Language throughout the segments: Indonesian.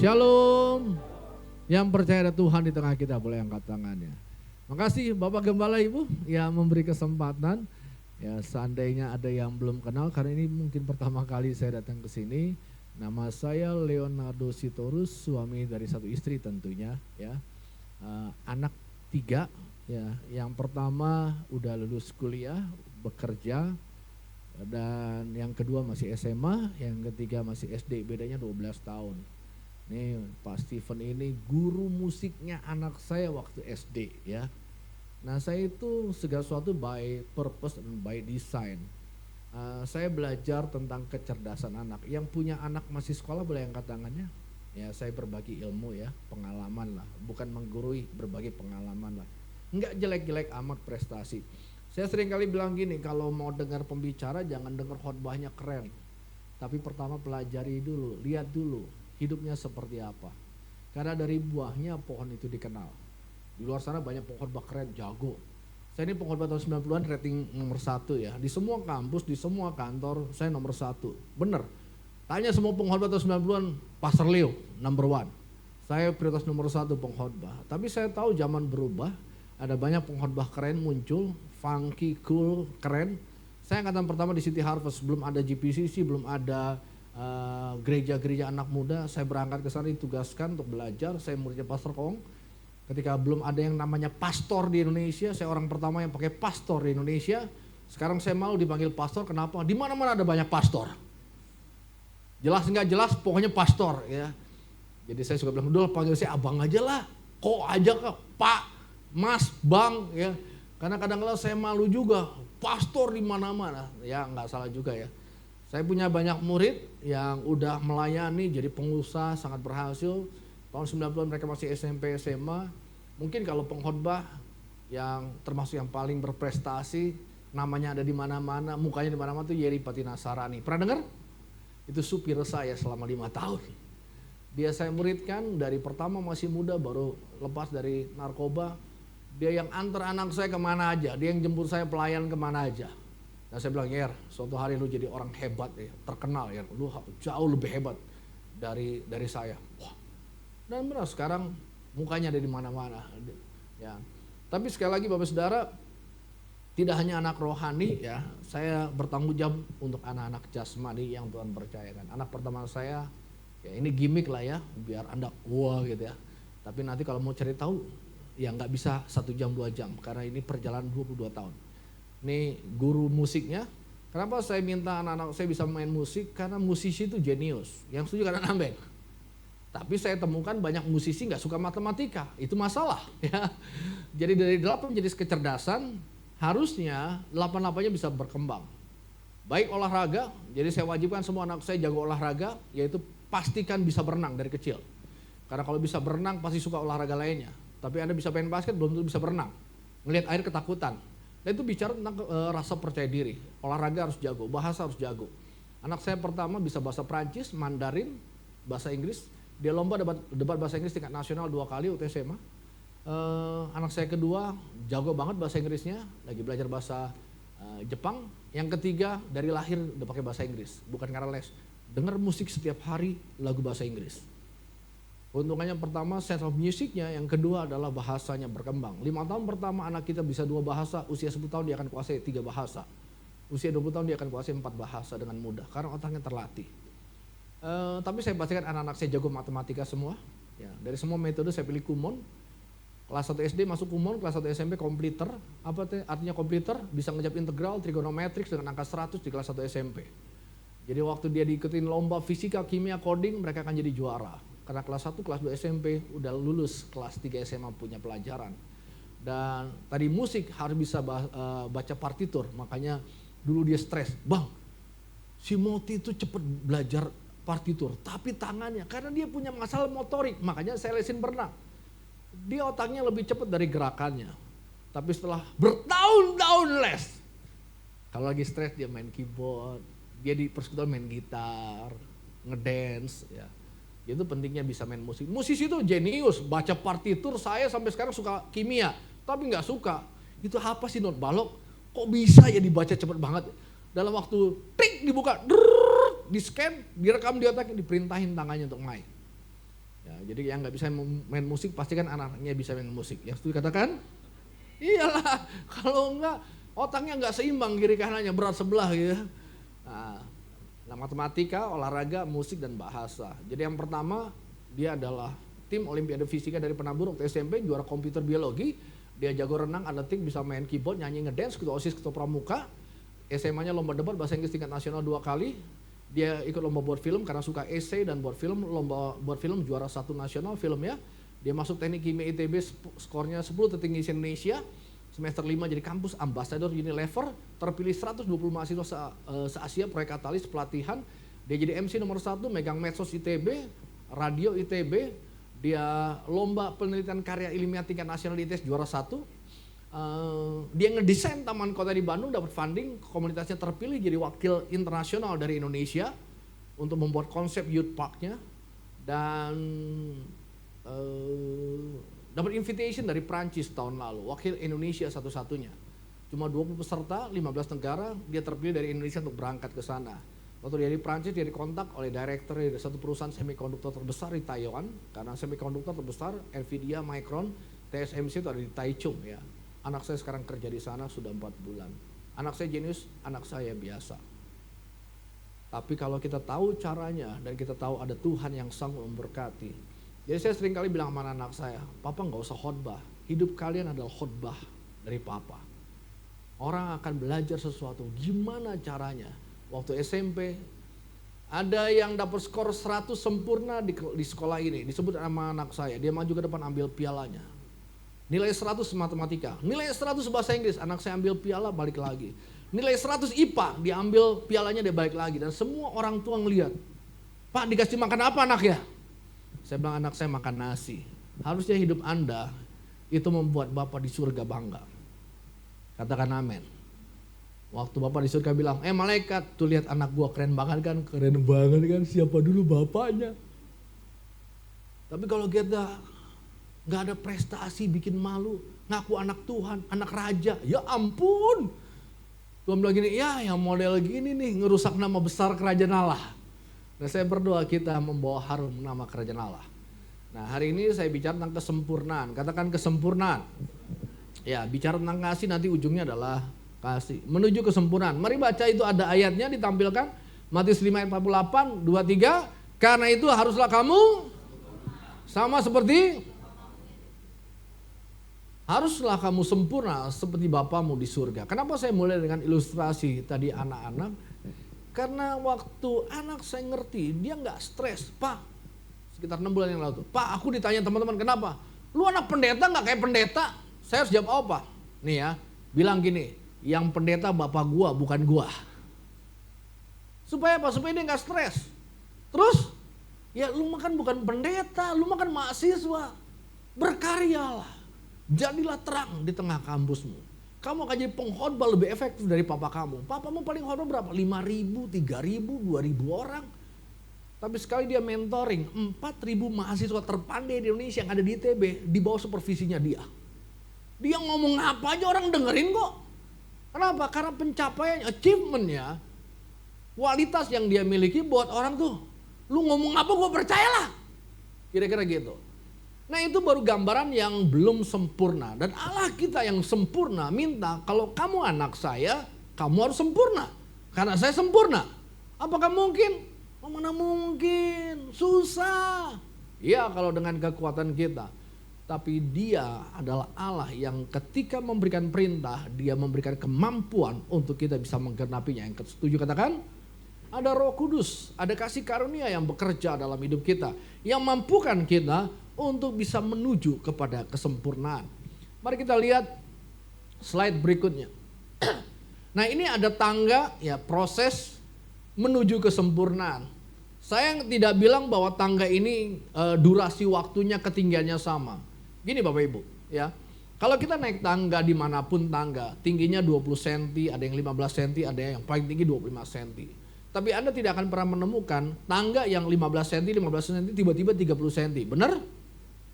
Shalom. Yang percaya ada Tuhan di tengah kita boleh angkat tangannya. Makasih Bapak Gembala Ibu yang memberi kesempatan. Ya seandainya ada yang belum kenal, karena ini mungkin pertama kali saya datang ke sini. Nama saya Leonardo Sitorus, suami dari satu istri tentunya. Ya, anak 3. Ya, yang pertama udah lulus kuliah, bekerja. Dan yang kedua masih SMA, yang ketiga masih SD, bedanya 12 tahun. Nih Pak Steven ini guru musiknya anak saya waktu SD ya. Nah saya itu segala sesuatu by purpose dan by design. Saya belajar tentang kecerdasan anak. Yang punya anak masih sekolah boleh angkat tangannya. Ya saya berbagi ilmu ya, pengalaman lah. Bukan menggurui, berbagi pengalaman lah. Enggak jelek-jelek amat prestasi. Saya sering kali bilang gini, kalau mau dengar pembicara jangan dengar khotbahnya keren. Tapi pertama pelajari dulu, lihat dulu hidupnya seperti apa. Karena dari buahnya pohon itu dikenal. Di luar sana banyak pengkhotbah keren, jago. Saya ini pengkhotbah tahun 90-an rating nomor 1 ya. Di semua kampus, di semua kantor saya nomor 1. Bener. Tanya semua pengkhotbah tahun 90-an, Pastor Leo number 1. Saya prioritas nomor 1 pengkhotbah. Tapi saya tahu zaman berubah, ada banyak pengkhotbah keren muncul, funky, cool, keren. Saya angkatan pertama di City Harvest, belum ada GPCC, belum ada gereja-gereja anak muda. Saya berangkat ke sana ditugaskan untuk belajar. Saya muridnya Pastor Kong. Ketika belum ada yang namanya pastor di Indonesia, saya orang pertama yang pakai pastor di Indonesia. Sekarang saya malu dipanggil pastor, kenapa? Di mana-mana ada banyak pastor. Jelas nggak jelas, pokoknya pastor ya. Jadi saya suka bilang, udah panggil saya abang aja lah, kok aja kok, Pak, Mas, Bang ya. Karena kadang-kadang saya malu juga, pastor di mana-mana. Ya nggak salah juga ya. Saya punya banyak murid yang udah melayani jadi pengusaha sangat berhasil. Tahun 90-an mereka masih SMP, SMA. Mungkin kalau pengkhotbah yang termasuk yang paling berprestasi, namanya ada di mana-mana, mukanya di mana-mana itu Yeri Pati Nasarani. Pernah dengar? Itu supir saya selama 5 tahun. Dia saya muridkan dari pertama masih muda, baru lepas dari narkoba. Dia yang antar anak saya kemana aja, dia yang jemput saya pelayan kemana aja. Dan saya bilang, Yer, suatu hari lu jadi orang hebat ya, terkenal ya, lu jauh lebih hebat dari saya. Wah. Dan benar sekarang mukanya ada di mana-mana. Ya. Tapi sekali lagi Bapak Saudara, tidak hanya anak rohani ya, saya bertanggung jawab untuk anak-anak jasmani yang Tuhan percayakan. Anak pertama saya, ya ini gimmick lah ya, biar Anda wah gitu ya. Tapi nanti kalau mau cari tahu, ya nggak bisa 1 jam 2 jam karena ini perjalanan 22 tahun. Ini guru musiknya. Kenapa saya minta anak-anak saya bisa main musik? Karena musisi itu jenius. Yang setuju kan amin. Tapi saya temukan banyak musisi nggak suka matematika. Itu masalah ya. Jadi dari 8 jenis kecerdasan harusnya 8-8-nya bisa berkembang. Baik olahraga, jadi saya wajibkan semua anak saya jago olahraga, yaitu pastikan bisa berenang dari kecil. Karena kalau bisa berenang pasti suka olahraga lainnya. Tapi Anda bisa main basket belum tentu bisa berenang. Ngelihat air ketakutan. Dan itu bicara tentang rasa percaya diri. Olahraga harus jago, bahasa harus jago. Anak saya pertama bisa bahasa Prancis, Mandarin, bahasa Inggris. Dia lomba debat bahasa Inggris tingkat nasional 2 kali waktu SMA. Anak saya kedua jago banget bahasa Inggrisnya, lagi belajar bahasa Jepang. Yang ketiga dari lahir udah pakai bahasa Inggris, bukan karena les. Dengar musik setiap hari lagu bahasa Inggris. Keuntungannya pertama sense of musicnya, yang kedua adalah bahasanya berkembang. 5 tahun pertama anak kita bisa 2 bahasa, usia 10 tahun dia akan kuasai 3 bahasa. Usia 20 tahun dia akan kuasai 4 bahasa dengan mudah, karena otaknya terlatih. Tapi saya pastikan anak-anak saya jago matematika semua. Ya, dari semua metode saya pilih Kumon. Kelas 1 SD masuk Kumon, kelas 1 SMP komputer. Apa artinya komputer? Bisa ngejawab integral, trigonometrik dengan angka 100 di kelas 1 SMP. Jadi waktu dia diikutin lomba fisika, kimia, coding, mereka akan jadi juara. Karena kelas 1, kelas 2 SMP udah lulus, kelas 3 SMA punya pelajaran. Dan tadi musik harus bisa baca partitur, makanya dulu dia stres. Bang, si Moti itu cepet belajar partitur, tapi tangannya, karena dia punya masalah motorik, makanya saya lesin berenang. Dia otaknya lebih cepat dari gerakannya. Tapi setelah bertahun-tahun les, kalau lagi stres dia main keyboard, dia di persekutuan main gitar, ngedance ya. Itu pentingnya bisa main musik. Musisi itu jenius, baca partitur. Saya sampai sekarang suka kimia, tapi nggak suka. Itu apa sih not balok? Kok bisa ya dibaca cepet banget? Dalam waktu tik dibuka, di scan, direkam di otaknya, diperintahin tangannya untuk main. Ya, jadi yang nggak bisa main musik pasti kan anaknya bisa main musik. Yang setuju katakan? Iyalah, kalau enggak otaknya nggak seimbang kiri kanannya berat sebelah gitu. Nah, matematika, olahraga, musik dan bahasa. Jadi yang pertama dia adalah tim Olimpiade Fisika dari Penabur waktu SMP, juara komputer biologi. Dia jago renang, atletik, bisa main keyboard, nyanyi, ngedance, ketua OSIS, ketua pramuka. SMA-nya lomba debat bahasa Inggris tingkat nasional 2 kali. Dia ikut lomba buat film karena suka esai dan buat film, lomba buat film juara 1 nasional filmnya. Dia masuk teknik kimia ITB, skornya 10 tertinggi se-Indonesia. Semester 5 jadi kampus ambassador Unilever, terpilih 120 mahasiswa se-Asia proyek katalis pelatihan. Dia jadi MC nomor 1, megang medsos ITB, radio ITB. Dia lomba penelitian karya ilmiah tingkat nasional di ITS juara 1. Dia ngedesain taman kota di Bandung, dapat funding, komunitasnya terpilih jadi wakil internasional dari Indonesia untuk membuat konsep youth parknya, dan dapat invitation dari Prancis tahun lalu, wakil Indonesia satu-satunya. Cuma 20 peserta, 15 negara, dia terpilih dari Indonesia untuk berangkat ke sana. Waktu dia di Prancis, dia dikontak oleh direktur dari satu perusahaan semikonduktor terbesar di Taiwan, karena semikonduktor terbesar Nvidia, Micron, TSMC itu ada di Taichung ya. Anak saya sekarang kerja di sana sudah 4 bulan. Anak saya jenius, anak saya biasa. Tapi kalau kita tahu caranya dan kita tahu ada Tuhan yang sanggup memberkati. Jadi saya sering kali bilang sama anak saya, Papa gak usah khotbah, hidup kalian adalah khotbah dari Papa. Orang akan belajar sesuatu, gimana caranya. Waktu SMP, ada yang dapat skor 100 sempurna di sekolah ini, disebut sama anak saya, dia maju ke depan ambil pialanya. Nilai 100 matematika, nilai 100 bahasa Inggris, anak saya ambil piala balik lagi. Nilai 100 IPA, diambil pialanya dia balik lagi. Dan semua orang tua ngelihat, Pak dikasih makan apa anak ya? Saya bilang anak saya makan nasi. Harusnya hidup Anda itu membuat Bapak di surga bangga. Katakan amin. Waktu Bapak di surga bilang, malaikat tuh lihat anak gua keren banget kan, siapa dulu bapaknya. Tapi kalau kita gak ada prestasi, bikin malu, ngaku anak Tuhan, anak raja, ya ampun. Tuhan bilang gini, ya yang model gini nih ngerusak nama besar kerajaan Allah. Nah saya berdoa kita membawa harum nama kerajaan Allah. Nah hari ini saya bicara tentang kesempurnaan, katakan kesempurnaan. Ya bicara tentang kasih nanti ujungnya adalah kasih, menuju kesempurnaan. Mari baca itu ada ayatnya ditampilkan, Matius 5 ayat 48, 23, karena itu haruslah kamu sama seperti haruslah kamu sempurna seperti Bapamu di surga. Kenapa saya mulai dengan ilustrasi tadi anak-anak? Karena waktu anak saya ngerti, dia nggak stres. Pak, sekitar 6 bulan yang lalu tuh, Pak aku ditanya teman-teman kenapa? Lu anak pendeta nggak kayak pendeta? Saya harus jawab apa? Nih ya, bilang gini, yang pendeta bapak gua bukan gua. Supaya apa? Supaya dia nggak stres. Terus, ya lu makan bukan pendeta, lu makan mahasiswa. Berkaryalah. Jadilah terang di tengah kampusmu. Kamu akan jadi pengkhotbah lebih efektif dari papa kamu. Papamu paling khotbah berapa? 5.000, 3.000, 2.000 orang. Tapi sekali dia mentoring 4.000 mahasiswa terpandai di Indonesia yang ada di ITB di bawah supervisinya dia. Dia ngomong apa aja orang dengerin kok. Kenapa? Karena pencapaian, achievementnya, kualitas yang dia miliki buat orang tuh, lu ngomong apa gue percayalah. Kira-kira gitu. Nah itu baru gambaran yang belum sempurna. Dan Allah kita yang sempurna minta kalau kamu anak saya, kamu harus sempurna. Karena saya sempurna. Apakah mungkin? Mana mungkin? Susah. Ya kalau dengan kekuatan kita. Tapi dia adalah Allah yang ketika memberikan perintah, dia memberikan kemampuan untuk kita bisa menggenapinya. Yang ketujuh katakan, ada Roh Kudus, ada kasih karunia yang bekerja dalam hidup kita. Yang mampukan kita untuk bisa menuju kepada kesempurnaan. Mari kita lihat slide berikutnya. Nah ini ada tangga ya proses menuju kesempurnaan. Saya tidak bilang bahwa tangga ini durasi waktunya ketinggiannya sama. Gini Bapak Ibu ya. Kalau kita naik tangga dimanapun tangga, tingginya 20 cm, ada yang 15 cm, ada yang paling tinggi 25 cm. Tapi Anda tidak akan pernah menemukan tangga yang 15 cm, 15 cm, tiba-tiba 30 cm. Benar?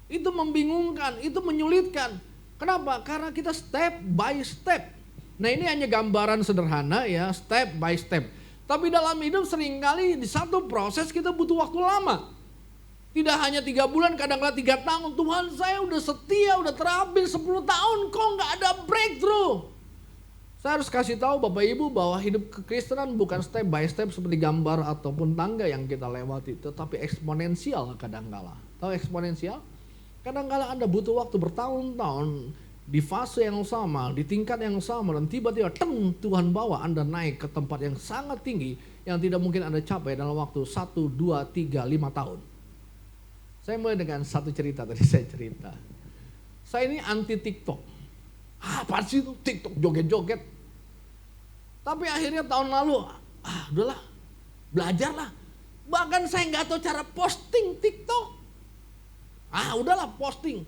Itu membingungkan, itu menyulitkan. Kenapa? Karena kita step by step. Nah ini hanya gambaran sederhana ya, step by step. Tapi dalam hidup seringkali di satu proses kita butuh waktu lama. Tidak hanya 3 bulan, kadang-kadang 3 tahun. Tuhan, saya udah setia, udah terampil 10 tahun, kok nggak ada breakthrough. Saya harus kasih tahu Bapak Ibu bahwa hidup kekristenan bukan step by step seperti gambar ataupun tangga yang kita lewati, tetapi eksponensial kadang-kala. Tahu eksponensial? Kadang-kala Anda butuh waktu bertahun-tahun di fase yang sama, di tingkat yang sama, dan tiba-tiba Tuhan bawa Anda naik ke tempat yang sangat tinggi yang tidak mungkin Anda capai dalam waktu 1, 2, 3, 5 tahun. Saya mulai dengan satu cerita tadi saya cerita. Saya ini anti TikTok. Apa sih itu TikTok joget-joget? Tapi akhirnya tahun lalu, udahlah, belajarlah. Bahkan saya nggak tahu cara posting TikTok. Udahlah posting.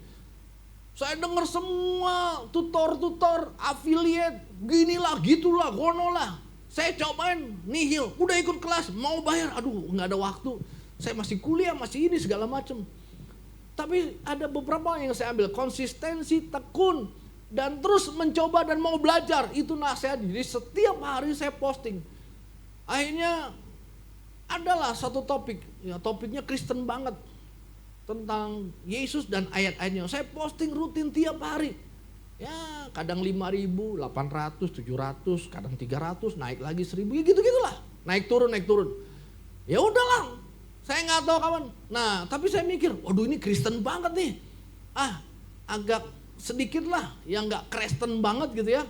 Saya dengar semua tutor-tutor, affiliate, ginilah, gitulah, gonolah. Saya cobain, nihil, udah ikut kelas, mau bayar, aduh nggak ada waktu. Saya masih kuliah, masih ini segala macam. Tapi ada beberapa yang saya ambil, konsistensi, tekun, dan terus mencoba dan mau belajar. Itu nasihat. Jadi setiap hari saya posting. Akhirnya adalah satu topik, ya topiknya Kristen banget. Tentang Yesus dan ayat-ayatnya. Saya posting rutin tiap hari. Ya kadang 5.000, 800, 700, kadang 300, naik lagi 1.000, ya gitu-gitulah. Naik turun. Ya udahlah. Saya nggak tahu kapan. Nah, tapi saya mikir, waduh ini Kristen banget nih. Agak sedikit lah yang nggak Kristen banget gitu ya.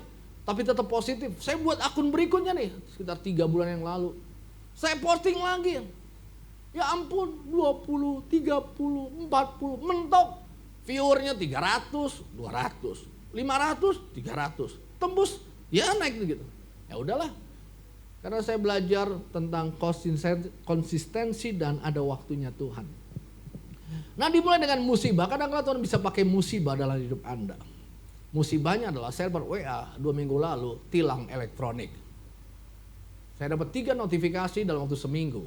Tapi tetap positif. Saya buat akun berikutnya nih, sekitar 3 bulan yang lalu. Saya posting lagi. Ya ampun, 20, 30, 40, mentok. Viewernya 300, 200, 500, 300. Tembus, ya naik gitu. Ya udahlah. Karena saya belajar tentang konsistensi dan ada waktunya Tuhan. Nah dimulai dengan musibah. Kadang-kadang Tuhan bisa pakai musibah dalam hidup Anda. Musibahnya adalah server WA 2 minggu lalu tilang elektronik. Saya dapat 3 notifikasi dalam waktu seminggu.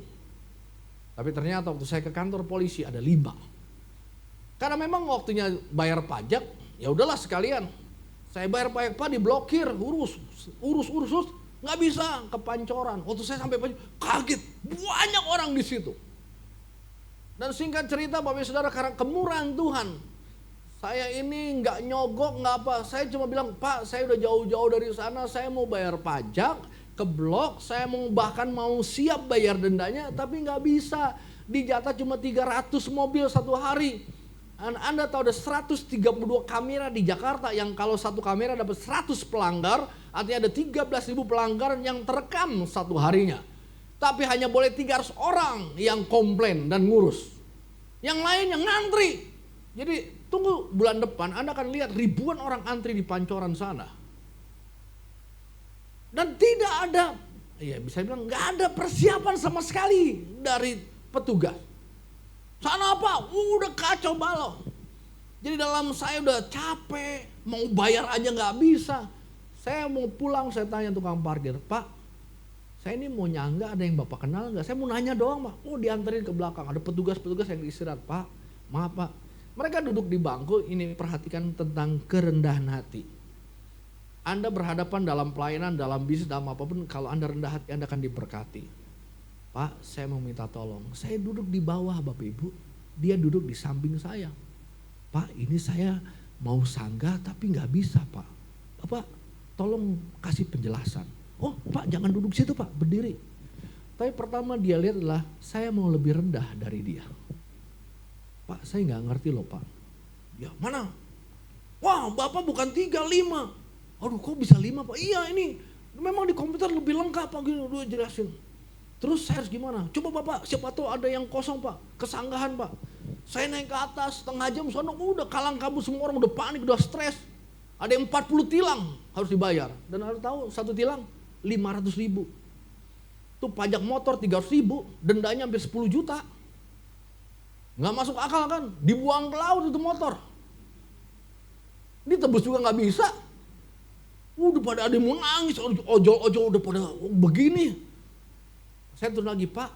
Tapi ternyata waktu saya ke kantor polisi ada 5. Karena memang waktunya bayar pajak, ya udahlah sekalian. Saya bayar pajak, Pak diblokir, urus. Nggak bisa, kepancoran. Waktu saya sampai kaget, banyak orang di situ. Dan singkat cerita Bapak Saudara, karena kemurahan Tuhan, saya ini nggak nyogok, nggak apa. Saya cuma bilang, Pak saya udah jauh-jauh dari sana, saya mau bayar pajak, keblok, saya bahkan mau siap bayar dendanya, tapi nggak bisa. Dijatah cuma 300 mobil satu hari. Anda tahu ada 132 kamera di Jakarta yang kalau satu kamera dapat 100 pelanggar, artinya ada 13.000 pelanggaran yang terekam satu harinya. Tapi hanya boleh 300 orang yang komplain dan ngurus. Yang lainnya ngantri. Jadi tunggu bulan depan Anda akan lihat ribuan orang antri di Pancoran sana. Dan tidak ada, ya bisa bilang nggak ada persiapan sama sekali dari petugas. Sana apa? Udah kacau balau. Jadi dalam saya udah capek, mau bayar aja nggak bisa. Saya mau pulang, saya tanya tukang parkir, Pak, saya ini mau nyangga, ada yang Bapak kenal nggak? Saya mau nanya doang, Pak. Oh dianterin ke belakang, ada petugas-petugas yang istirahat, Pak. Maaf Pak. Mereka duduk di bangku, ini perhatikan tentang kerendahan hati. Anda berhadapan dalam pelayanan, dalam bisnis, dalam apapun, kalau Anda rendah hati, Anda akan diberkati. Pak, saya mau minta tolong. Saya duduk di bawah Bapak Ibu, dia duduk di samping saya. Pak, ini saya mau sanggah tapi nggak bisa Pak. Bapak, tolong kasih penjelasan. Oh Pak, jangan duduk situ Pak, berdiri. Tapi pertama dia lihat adalah saya mau lebih rendah dari dia. Pak, saya nggak ngerti loh Pak. Ya mana? Wah, Bapak bukan 3, 5. Aduh, kok bisa 5 Pak? Iya ini, memang di komputer lebih lengkap Pak, gini udah jelasin. Terus saya harus gimana? Coba Bapak, siapa tahu ada yang kosong Pak, kesanggahan Pak. Saya naik ke atas, setengah jam sono udah kalang kabut, semua orang udah panik, udah stres. Ada yang 40 tilang harus dibayar. Dan harus tahu, satu tilang 500.000. Tuh pajak motor 300.000, dendanya hampir 10 juta. Nggak masuk akal kan, dibuang ke laut itu motor. Ditebus juga nggak bisa. Udah pada ada yang mau nangis, ojol-ojol udah pada begini. Saya turun lagi, Pak,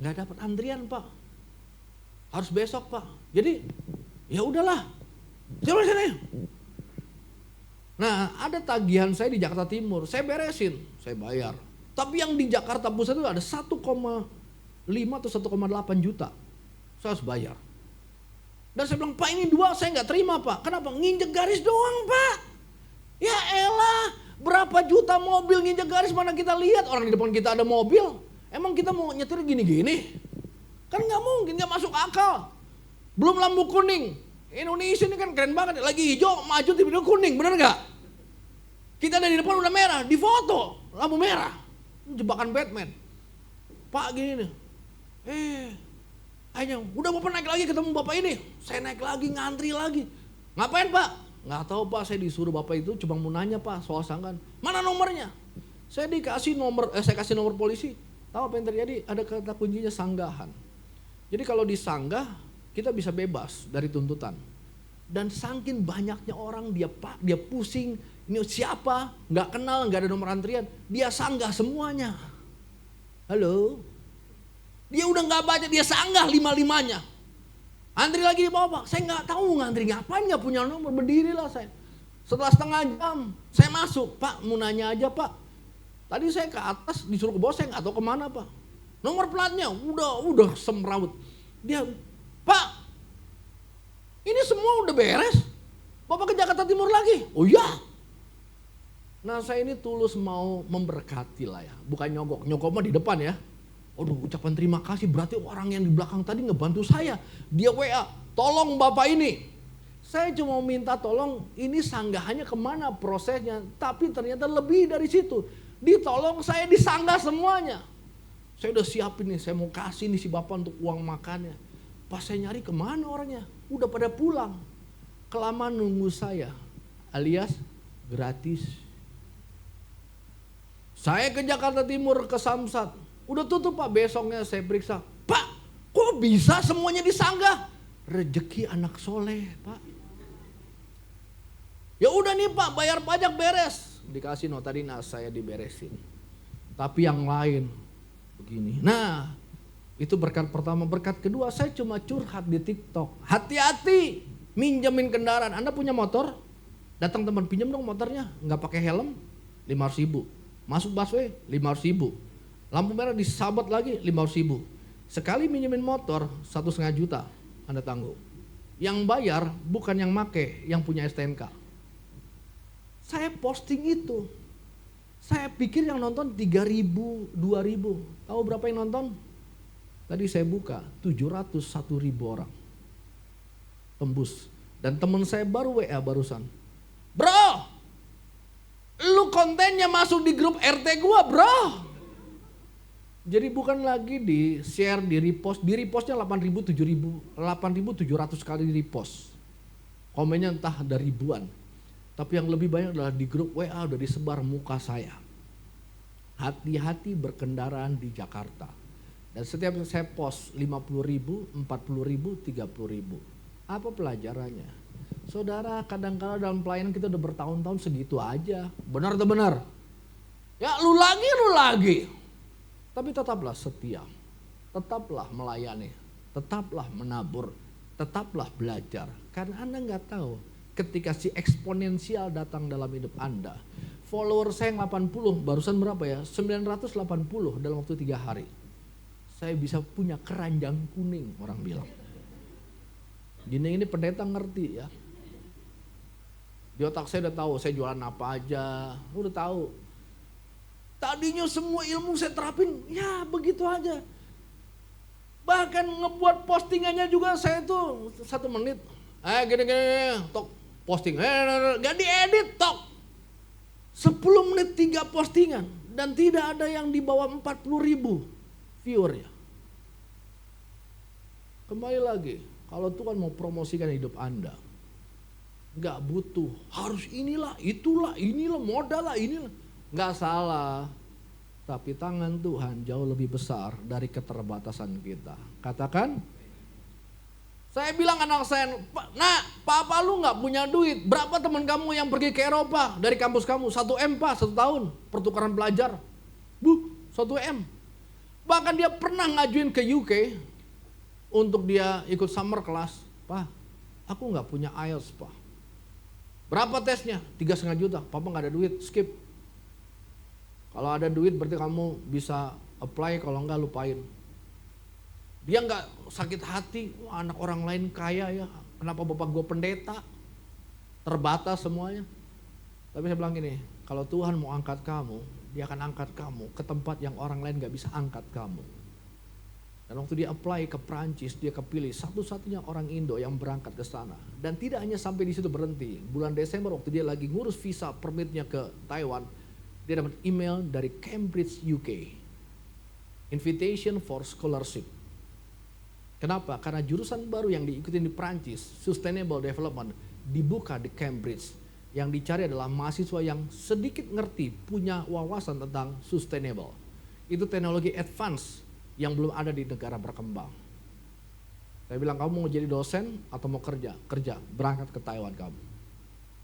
nggak dapat antrian Pak, harus besok Pak. Jadi ya udahlah, coba sini. Nah ada tagihan saya di Jakarta Timur, saya beresin, saya bayar. Tapi yang di Jakarta Pusat itu ada 1,5 atau 1,8 juta, saya harus bayar. Dan saya bilang, Pak ini 2 saya nggak terima Pak. Kenapa? Nginjek garis doang Pak. Ya elah, berapa juta mobil nginjek garis mana kita lihat. Orang di depan kita ada mobil. Emang kita mau nyetir gini-gini? Kan nggak mungkin, nggak masuk akal. Belum lampu kuning. Indonesia ini kan keren banget. Lagi hijau, maju tiba-tiba kuning, bener nggak? Kita dari depan udah merah, difoto. Lampu merah. Jebakan Batman. Pak gini nih. Ayo, udah Bapak naik lagi ketemu Bapak ini. Saya naik lagi, ngantri lagi. Ngapain Pak? Nggak tahu Pak, saya disuruh Bapak itu cuma mau nanya Pak soal sanggahan. Mana nomornya? Saya kasih nomor polisi. Tahu apa yang terjadi? Ada kata kuncinya sanggahan. Jadi kalau disanggah, kita bisa bebas dari tuntutan. Dan saking banyaknya orang dia pusing, ini siapa? Nggak kenal, nggak ada nomor antrian. Dia sanggah semuanya. Halo? Dia udah nggak baca, dia sanggah 5-5-nya. Antri lagi di bawah Pak, saya nggak tahu ngantri ngapain, nggak punya nomor, berdirilah saya. Setelah setengah jam, saya masuk, Pak mau nanya aja Pak. Tadi saya ke atas, disuruh ke bawah, saya nggak tahu kemana Pak. Nomor platnya udah semrawut. Dia, Pak, ini semua udah beres. Bapak ke Jakarta Timur lagi? Oh iya. Nah saya ini tulus mau memberkati lah ya, bukan nyogok mah di depan ya. Aduh, ucapan terima kasih berarti orang yang di belakang tadi ngebantu saya. Dia WA, tolong Bapak ini. Saya cuma minta tolong, ini sanggahannya kemana prosesnya. Tapi ternyata lebih dari situ. Ditolong saya disanggah semuanya. Saya udah siapin nih, saya mau kasih nih si Bapak untuk uang makannya. Pas saya nyari kemana orangnya, udah pada pulang. Kelamaan nunggu saya, alias gratis. Saya ke Jakarta Timur, ke Samsat. Udah tutup Pak, besoknya saya periksa. Pak, kok bisa semuanya disanggah? Rezeki anak soleh Pak. Ya udah nih Pak, bayar pajak beres. Dikasih nota dinas, saya diberesin. Tapi yang lain begini. Nah, itu berkat pertama. Berkat kedua, saya cuma curhat di TikTok. Hati-hati minjemin kendaraan. Anda punya motor, datang teman pinjam dong motornya. Nggak pakai helm, 500.000. Masuk busway, 500.000. Lampu merah disabat lagi 500.000. Sekali minjemin motor 1,5 juta Anda tanggung. Yang bayar bukan yang make, yang punya STNK. Saya posting itu. Saya pikir yang nonton 3.000, 2.000. Tahu berapa yang nonton? Tadi saya buka 701.000 orang. Tembus. Dan teman saya baru WA barusan. Bro, lu kontennya masuk di grup RT gua bro. Jadi bukan lagi di share, di repostnya 8.700 kali di repost. Komennya entah ada ribuan. Tapi yang lebih banyak adalah di grup WA udah disebar muka saya. Hati-hati berkendaraan di Jakarta. Dan setiap saya post 50.000, 40.000, 30.000. Apa pelajarannya? Saudara, kadang-kadang dalam pelayanan kita udah bertahun-tahun segitu aja. Benar atau benar? Ya lu lagi. Tapi tetaplah setia, tetaplah melayani, tetaplah menabur, tetaplah belajar. Karena Anda nggak tahu ketika si eksponensial datang dalam hidup Anda. Follower saya yang 80, barusan berapa ya? 980 dalam waktu 3 hari. Saya bisa punya keranjang kuning, orang bilang. Gini ini pendeta ngerti ya. Di otak saya udah tahu saya jualan apa aja, udah tahu. Tadinya semua ilmu saya terapin, ya begitu aja. Bahkan ngebuat postingannya juga saya tuh 1 menit. Gini, tok posting. Gak diedit, tok. 10 menit 3 postingan. Dan tidak ada yang di bawah 40.000 viewernya. Kembali lagi, kalau Tuhan mau promosikan hidup Anda, gak butuh harus inilah, itulah, inilah, modal lah, inilah. Gak salah, tapi tangan Tuhan jauh lebih besar dari keterbatasan kita. Katakan, saya bilang anak saya, papa lu gak punya duit. Berapa teman kamu yang pergi ke Eropa dari kampus kamu? 1M Pak, 1 tahun pertukaran pelajar. 1M. Bahkan dia pernah ngajuin ke UK untuk dia ikut summer class. Pak, aku gak punya IELTS Pak. Berapa tesnya? 3,5 juta. Papa gak ada duit, skip. Kalau ada duit berarti kamu bisa apply, kalau enggak lupain. Dia enggak sakit hati, wah anak orang lain kaya ya, Kenapa bapak gue pendeta? Terbatas semuanya. Tapi saya bilang gini, kalau Tuhan mau angkat kamu, dia akan angkat kamu ke tempat yang orang lain gak bisa angkat kamu. Dan waktu dia apply ke Prancis, dia kepilih satu-satunya orang Indo yang berangkat ke sana. Dan tidak hanya sampai di situ berhenti. Bulan Desember waktu dia lagi ngurus visa permitnya ke Taiwan, dia dapat email dari Cambridge UK. Invitation for scholarship. Kenapa? Karena jurusan baru yang diikuti di Prancis, Sustainable Development, dibuka di Cambridge. Yang dicari adalah mahasiswa yang sedikit ngerti, punya wawasan tentang sustainable. Itu teknologi advance yang belum ada di negara berkembang. Saya bilang, kamu mau jadi dosen atau mau kerja? Kerja, berangkat ke Taiwan kamu.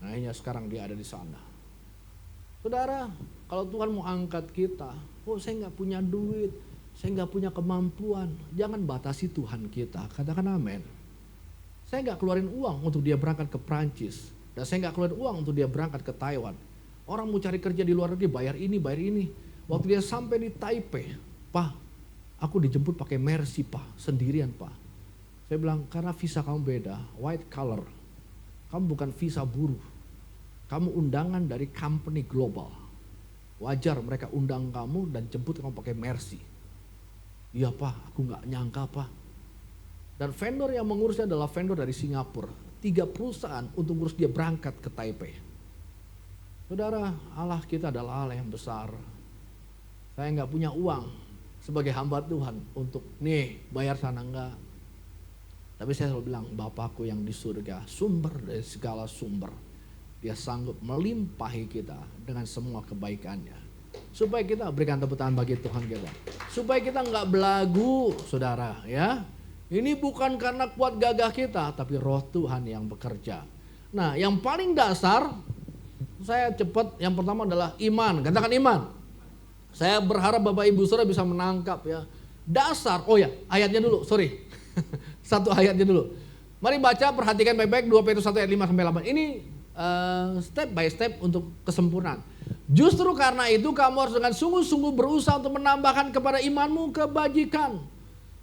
Nah ini sekarang dia ada di sana. Saudara, kalau Tuhan mau angkat kita, oh saya gak punya duit, saya gak punya kemampuan. Jangan batasi Tuhan kita, katakan amin. Saya gak keluarin uang untuk dia berangkat ke Prancis. Dan saya gak keluarin uang untuk dia berangkat ke Taiwan. Orang mau cari kerja di luar negeri, bayar ini, bayar ini. Waktu dia sampai di Taipei, Pak, aku dijemput pakai Mercy Pak, sendirian Pak. Saya bilang, karena visa kamu beda, white collar. Kamu bukan visa buruh. Kamu undangan dari company global. Wajar mereka undang kamu dan jemput kamu pakai Mercy. Iya Pak, aku gak nyangka Pak. Dan vendor yang mengurusnya adalah vendor dari Singapura. 3 perusahaan untuk ngurus dia berangkat ke Taipei. Saudara, Allah kita adalah Allah yang besar. Saya gak punya uang sebagai hamba Tuhan untuk nih bayar sana, enggak. Tapi saya selalu bilang, Bapakku yang di surga, sumber dari segala sumber. Dia sanggup melimpahi kita dengan semua kebaikannya. Supaya kita berikan tepuk tangan bagi Tuhan kita. Supaya kita enggak belagu, saudara ya. Ini bukan karena kuat gagah kita, tapi roh Tuhan yang bekerja. Nah yang paling dasar, saya cepat, yang pertama adalah iman. Katakan iman. Saya berharap Bapak Ibu Saudara bisa menangkap ya. Dasar, oh ya ayatnya dulu, sorry. Satu ayatnya dulu. Mari baca, perhatikan baik-baik 2 Petrus 1 ayat 5-8. Ini step by step untuk kesempurnaan. Justru karena itu kamu harus dengan sungguh-sungguh berusaha untuk menambahkan kepada imanmu kebajikan.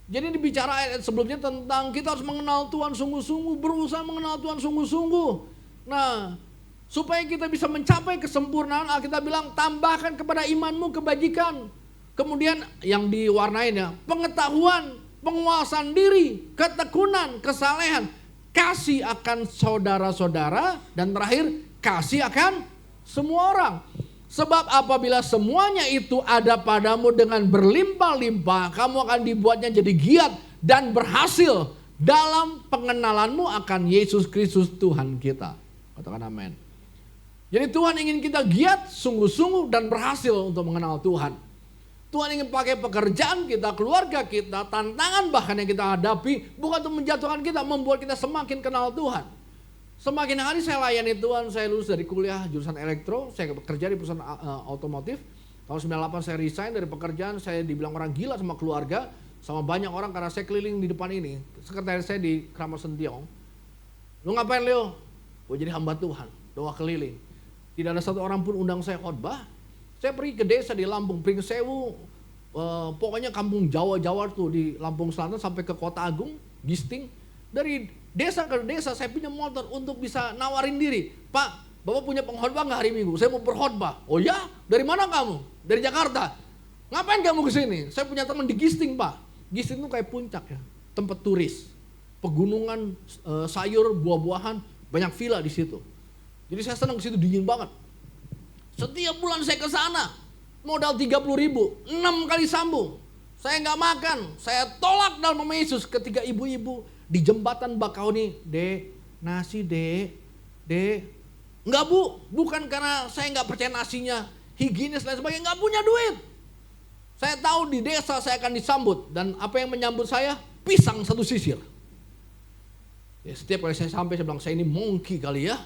Jadi dibicara ayat sebelumnya tentang kita harus mengenal Tuhan sungguh-sungguh, berusaha mengenal Tuhan sungguh-sungguh. Nah, supaya kita bisa mencapai kesempurnaan, Alkitab bilang tambahkan kepada imanmu kebajikan. Kemudian yang diwarnainnya pengetahuan, penguasaan diri, ketekunan, kesalehan, kasih akan saudara-saudara, dan terakhir kasih akan semua orang. Sebab apabila semuanya itu ada padamu dengan berlimpah-limpah, kamu akan dibuatnya jadi giat dan berhasil dalam pengenalanmu akan Yesus Kristus Tuhan kita. Katakan amin. Jadi Tuhan ingin kita giat, sungguh-sungguh dan berhasil untuk mengenal Tuhan. Tuhan ingin pakai pekerjaan kita, keluarga kita, tantangan bahkan yang kita hadapi, bukan untuk menjatuhkan kita, membuat kita semakin kenal Tuhan. Semakin hari saya layani Tuhan, saya lulus dari kuliah jurusan elektro, saya bekerja di perusahaan otomotif. Tahun 98 saya resign dari pekerjaan, saya dibilang orang gila sama keluarga, sama banyak orang karena saya keliling di depan ini. Sekretaris saya di Kramat Sentiong. Lu ngapain Leo? Gue jadi hamba Tuhan, doa keliling. Tidak ada satu orang pun undang saya khotbah. Saya pergi ke desa di Lampung, Pringsewu, pokoknya kampung Jawa-Jawa tuh di Lampung Selatan sampai ke Kota Agung, Gisting. Dari desa ke desa saya punya motor untuk bisa nawarin diri. Pak, Bapak punya pengkhotbah nggak hari Minggu? Saya mau berkhotbah. Oh ya? Dari mana kamu? Dari Jakarta. Ngapain kamu kesini? Saya punya teman di Gisting Pak. Gisting itu kayak puncak ya, tempat turis. Pegunungan, sayur, buah-buahan, banyak villa di situ. Jadi saya senang ke situ, dingin banget. Setiap bulan saya ke sana, modal 30.000, 6 kali sambung. Saya nggak makan, saya tolak dalam nama Yesus. Ketika ibu-ibu di jembatan Bakauni, Dek, nasi Dek. Enggak Bu, bukan karena saya nggak percaya nasinya higienis dan sebagainya, nggak punya duit. Saya tahu di desa saya akan disambut, dan apa yang menyambut saya? Pisang satu sisir. Ya, setiap kali saya sampai saya bilang, saya ini monkey kali ya.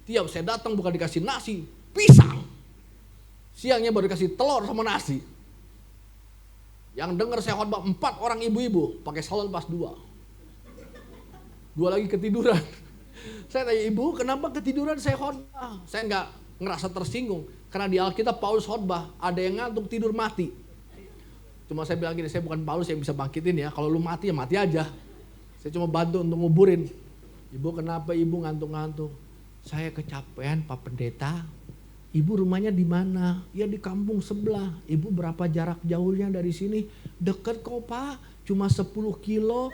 Tiap saya datang bukan dikasih nasi, pisang. Siangnya baru dikasih telur sama nasi. Yang dengar saya khotbah 4 orang ibu-ibu pakai salon pas 2 lagi ketiduran. Saya tanya, ibu kenapa ketiduran saya khotbah? Saya nggak ngerasa tersinggung. Karena di Alkitab Paulus khotbah, ada yang ngantuk tidur mati. Cuma saya bilang gini, saya bukan Paulus yang bisa bangkitin ya. Kalau lu mati ya mati aja. Saya cuma bantu untuk nguburin. Ibu kenapa ibu ngantuk-ngantuk? Saya kecapean Pak Pendeta. Ibu rumahnya di mana? Ya di kampung sebelah. Ibu berapa jarak jauhnya dari sini? Deket kok Pak, cuma 10 kilo.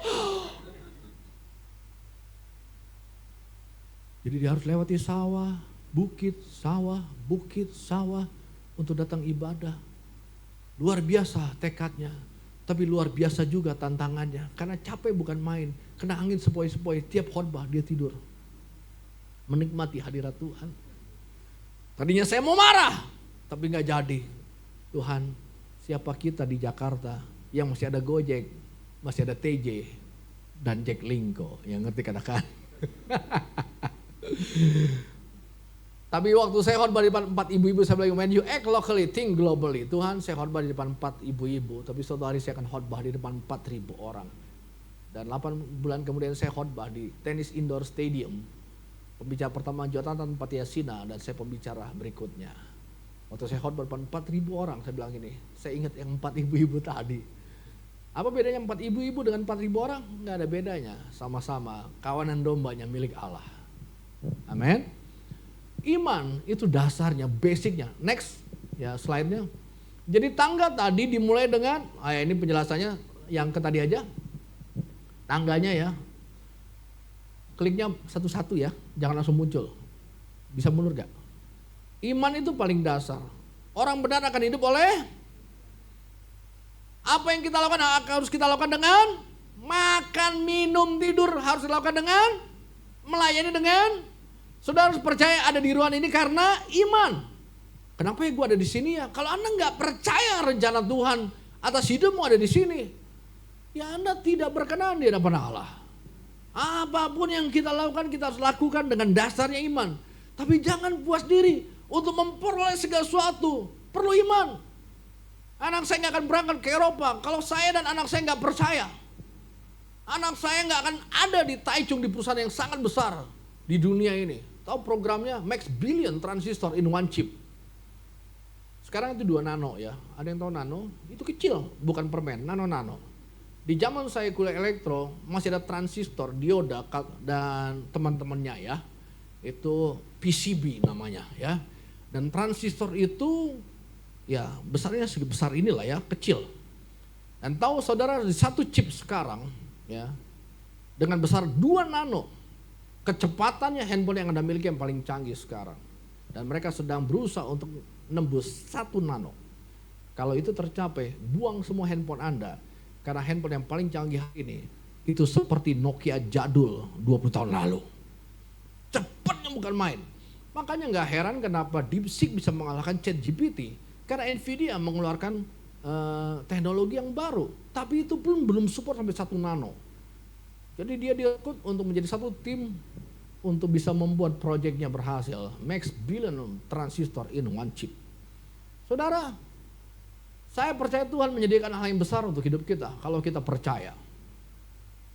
Jadi dia harus lewati sawah, bukit, sawah untuk datang ibadah. Luar biasa tekadnya, tapi luar biasa juga tantangannya. Karena capek bukan main, kena angin sepoi-sepoi, tiap khotbah dia tidur. Menikmati hadirat Tuhan. Tadinya saya mau marah, tapi gak jadi. Tuhan, siapa kita di Jakarta yang masih ada Gojek, masih ada TJ, dan Jack Linko, yang ngerti katakan. Tapi waktu saya khotbah di depan 4 ibu-ibu, saya bilang, when you act locally, think globally. Tuhan, saya khotbah di depan 4 ibu-ibu, tapi suatu hari saya akan khotbah di depan 4.000 orang. Dan 8 bulan kemudian saya khotbah di tenis indoor stadium. Pembicara pertama Jonathan Patiasina, dan saya pembicara berikutnya. Waktu saya khotbah depan 4.000 orang, saya bilang gini, saya ingat yang 4 ibu-ibu tadi. Apa bedanya 4 ibu-ibu dengan 4.000 orang? Nggak ada bedanya, sama-sama kawanan dombanya milik Allah. Amin. Iman itu dasarnya, basicnya. Next, ya slide-nya. Jadi tangga tadi dimulai dengan, ini penjelasannya yang ke tadi aja. Tangganya ya. Kliknya satu-satu ya, jangan langsung muncul. Bisa mundur gak? Iman itu paling dasar. Orang benar akan hidup oleh apa yang kita lakukan, harus kita lakukan dengan makan, minum, tidur, harus dilakukan dengan melayani dengan. Saudara harus percaya ada di ruangan ini karena iman. Kenapa ya gue ada di sini ya? Kalau Anda nggak percaya rencana Tuhan atas hidupmu ada di sini, ya Anda tidak berkenan di hadapan Allah. Apapun yang kita lakukan, kita harus lakukan dengan dasarnya iman. Tapi jangan puas diri untuk memperoleh segala sesuatu. Perlu iman. Anak saya nggak akan berangkat ke Eropa kalau saya dan anak saya nggak percaya. Anak saya nggak akan ada di Taichung, di perusahaan yang sangat besar di dunia ini. Tahu programnya Max Billion Transistor in One Chip. Sekarang itu 2 nano ya. Ada yang tahu nano? Itu kecil, bukan permen, nano-nano. Di zaman saya kuliah elektro, masih ada transistor, dioda, dan teman-temannya ya. Itu PCB namanya ya. Dan transistor itu ya besarnya sebesar inilah ya, kecil. Dan tahu saudara di satu chip sekarang ya, dengan besar 2 nano, kecepatannya handphone yang Anda miliki yang paling canggih sekarang. Dan mereka sedang berusaha untuk nembus 1 nano. Kalau itu tercapai, buang semua handphone Anda. Karena handphone yang paling canggih ini, itu seperti Nokia jadul 20 tahun lalu. Cepatnya bukan main. Makanya gak heran kenapa DeepSeek bisa mengalahkan ChatGPT. Karena Nvidia mengeluarkan teknologi yang baru. Tapi itu pun belum support sampai 1 nano. Jadi dia direkrut untuk menjadi satu tim untuk bisa membuat proyeknya berhasil. Max Billion Transistor in One Chip. Saudara, saya percaya Tuhan menyediakan hal yang besar untuk hidup kita kalau kita percaya.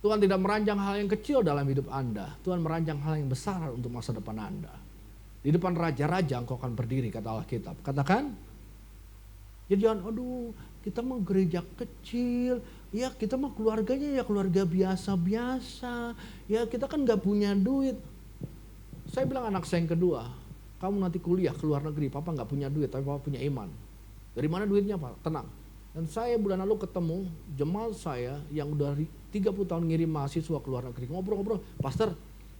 Tuhan tidak merancang hal yang kecil dalam hidup Anda. Tuhan merancang hal yang besar untuk masa depan Anda. Di depan raja-raja engkau akan berdiri, kata Alkitab. Katakan, jadi jangan, aduh kita mah gereja kecil, ya kita mah keluarganya ya keluarga biasa-biasa, ya kita kan gak punya duit. Saya bilang anak saya yang kedua, kamu nanti kuliah ke luar negeri, papa gak punya duit tapi papa punya iman. Dari mana duitnya Pak? Tenang. Dan saya bulan lalu ketemu jemaat saya yang udah 30 tahun ngirim mahasiswa ke luar negeri. Ngobrol-ngobrol, Pastor,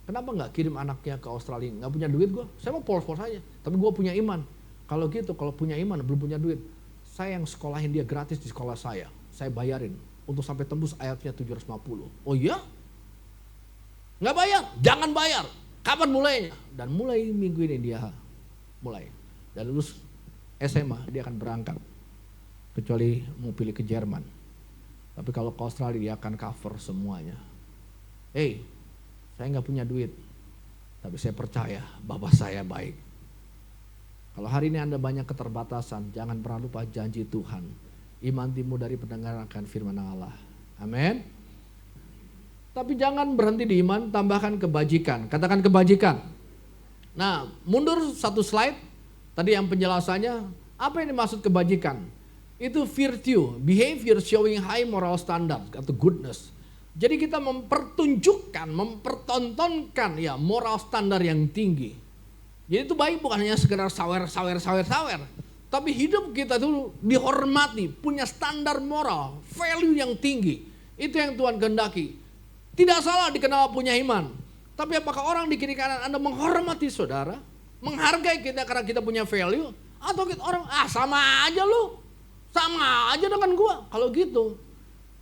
kenapa gak kirim anaknya ke Australia? Gak punya duit gue, saya mau polos-polos aja. Tapi gue punya iman. Kalau gitu, kalau punya iman belum punya duit, saya yang sekolahin dia gratis di sekolah saya bayarin untuk sampai tembus ayatnya 750. Oh iya? Nggak bayar? Jangan bayar. Kapan mulainya? Dan mulai minggu ini dia mulai. Dan lulus SMA dia akan berangkat. Kecuali mau pilih ke Jerman. Tapi kalau ke Australia dia akan cover semuanya. Hey, saya nggak punya duit. Tapi saya percaya Bapak saya baik. Kalau hari ini Anda banyak keterbatasan, jangan pernah lupa janji Tuhan. Iman timbul dari pendengaran akan firman Allah. Amin. Tapi jangan berhenti di iman, tambahkan kebajikan. Katakan kebajikan. Nah, mundur satu slide. Tadi yang penjelasannya, apa yang dimaksud kebajikan? Itu virtue, behavior showing high moral standard atau goodness. Jadi kita mempertontonkan ya moral standar yang tinggi. Jadi itu baik bukan hanya sekedar sawer. Tapi hidup kita itu dihormati, punya standar moral, value yang tinggi. Itu yang Tuhan kehendaki. Tidak salah dikenal punya iman. Tapi apakah orang di kiri kanan Anda menghormati saudara? Menghargai kita karena kita punya value? Atau kita orang, sama aja lu. Sama aja dengan gua. Kalau gitu,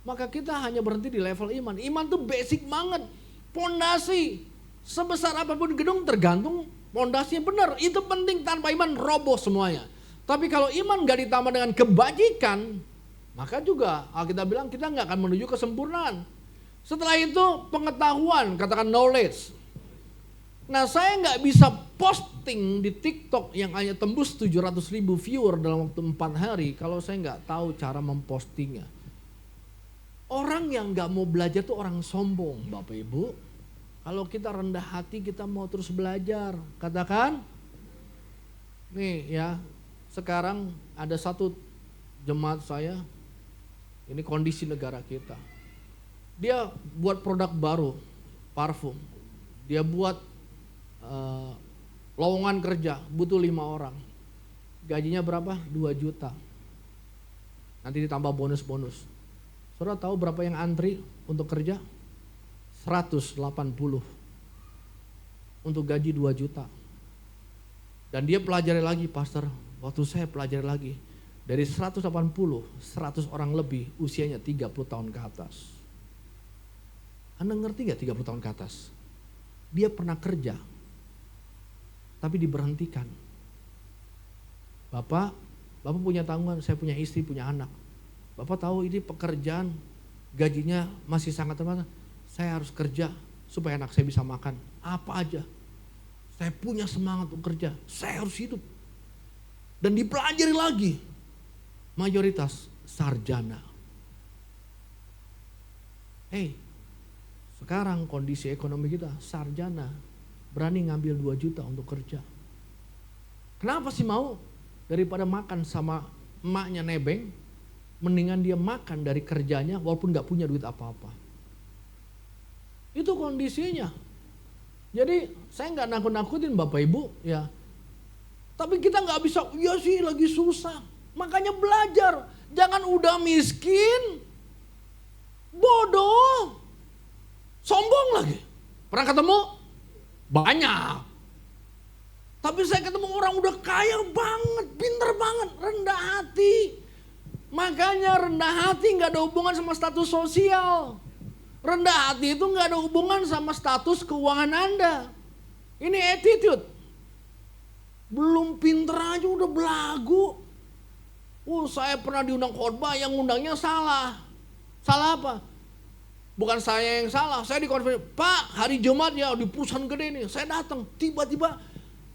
maka kita hanya berhenti di level iman. Iman tuh basic banget. Pondasi. Sebesar apapun gedung tergantung pondasinya benar. Itu penting, tanpa iman roboh semuanya. Tapi kalau iman gak ditambah dengan kebajikan, maka juga Alkitab bilang kita gak akan menuju kesempurnaan. Setelah itu pengetahuan, katakan knowledge. Nah saya gak bisa posting di TikTok yang hanya tembus 700.000 viewer dalam waktu 4 hari kalau saya gak tahu cara mempostingnya. Orang yang gak mau belajar tuh orang sombong, Bapak Ibu. Kalau kita rendah hati kita mau terus belajar. Katakan, nih ya, sekarang ada satu jemaat saya, ini kondisi negara kita. Dia buat produk baru, parfum. Dia buat lowongan kerja, butuh 5 orang. Gajinya berapa? 2 juta. Nanti ditambah bonus-bonus. Saudara tahu berapa yang antri untuk kerja? 180 untuk gaji 2 juta. Dan dia pelajari lagi, pastor, waktu saya pelajari lagi, dari 180, 100 orang lebih usianya 30 tahun ke atas. Anda ngerti gak 30 tahun ke atas? Dia pernah kerja, tapi diberhentikan. Bapak punya tanggungan, saya punya istri, punya anak. Bapak tahu ini pekerjaan gajinya masih sangat terbatas. Saya harus kerja supaya anak saya bisa makan. Apa aja. Saya punya semangat untuk kerja. Saya harus hidup. Dan dipelajari lagi. Mayoritas sarjana. Sekarang kondisi ekonomi kita sarjana. Berani ngambil 2 juta untuk kerja. Kenapa sih mau? Daripada makan sama emaknya nebeng. Mendingan dia makan dari kerjanya walaupun gak punya duit apa-apa. Itu kondisinya. Jadi saya nggak nakut-nakutin Bapak Ibu ya. Tapi kita nggak bisa, ya sih lagi susah. Makanya belajar. Jangan udah miskin, bodoh, sombong lagi. Pernah ketemu? Banyak. Tapi saya ketemu orang udah kaya banget, pinter banget, rendah hati. Makanya rendah hati nggak ada hubungan sama status sosial. Rendah hati itu gak ada hubungan sama status keuangan Anda. Ini attitude. Belum pinter aja udah belagu. Saya pernah diundang khotbah yang undangnya salah. Salah apa? Bukan saya yang salah, saya dikonfirmasi. Pak, hari Jumat ya di perusahaan gede nih. Saya datang, tiba-tiba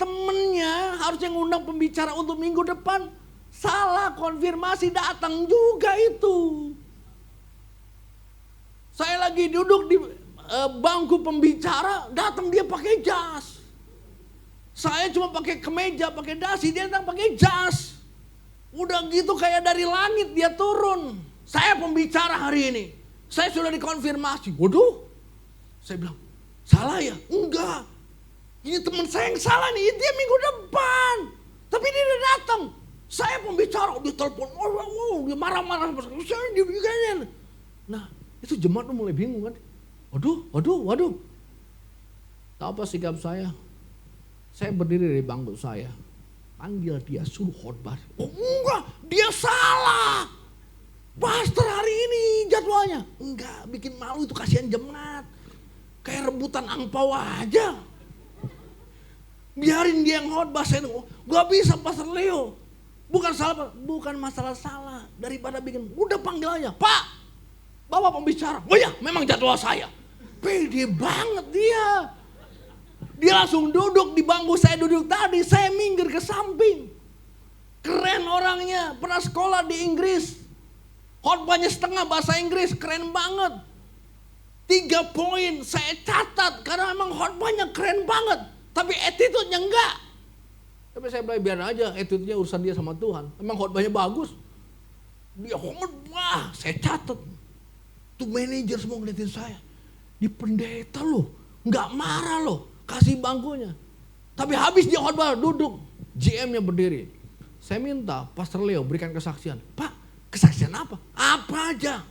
temennya harus yang undang pembicara untuk minggu depan. Salah konfirmasi, datang juga itu. Saya lagi duduk di bangku pembicara, datang dia pakai jas. Saya cuma pakai kemeja, pakai dasi, dia datang pakai jas. Udah gitu kayak dari langit dia turun. Saya pembicara hari ini. Saya sudah dikonfirmasi. Waduh, saya bilang, salah ya? Enggak. Ini teman saya yang salah nih, dia minggu depan. Tapi dia udah datang. Saya pembicara, dia telepon, dia marah-marah. Nah, itu jemaat tuh mulai bingung kan. Waduh. Tahu apa sikap saya? Saya berdiri dari bangku saya. Panggil dia, suruh khotbah. Oh enggak, dia salah. Pastor hari ini jadwalnya. Enggak, bikin malu itu, kasihan jemaat. Kayak rebutan angpau aja. Biarin dia yang khotbah. Saya gak bisa Pastor Leo. Bukan masalah salah. Daripada bikin, udah panggil aja. Pak, Bapak pembicara, oh ya memang jadwal saya. Pede banget dia. Dia langsung duduk di bangku saya duduk tadi, saya minggir ke samping. Keren orangnya, pernah sekolah di Inggris. Khotbahnya setengah bahasa Inggris, keren banget. 3 poin saya catat karena memang khotbahnya keren banget. Tapi attitude-nya enggak. Tapi saya biar aja, attitude-nya urusan dia sama Tuhan. Memang khotbahnya bagus. Dia khotbah, saya catat. Tuh manajer semua ngeliatin saya. Di pendeta loh, nggak marah loh, kasih bangkunya. Tapi habis dia khotbah duduk, GM-nya berdiri. Saya minta Pastor Leo berikan kesaksian. Pak, kesaksian apa? Apa aja.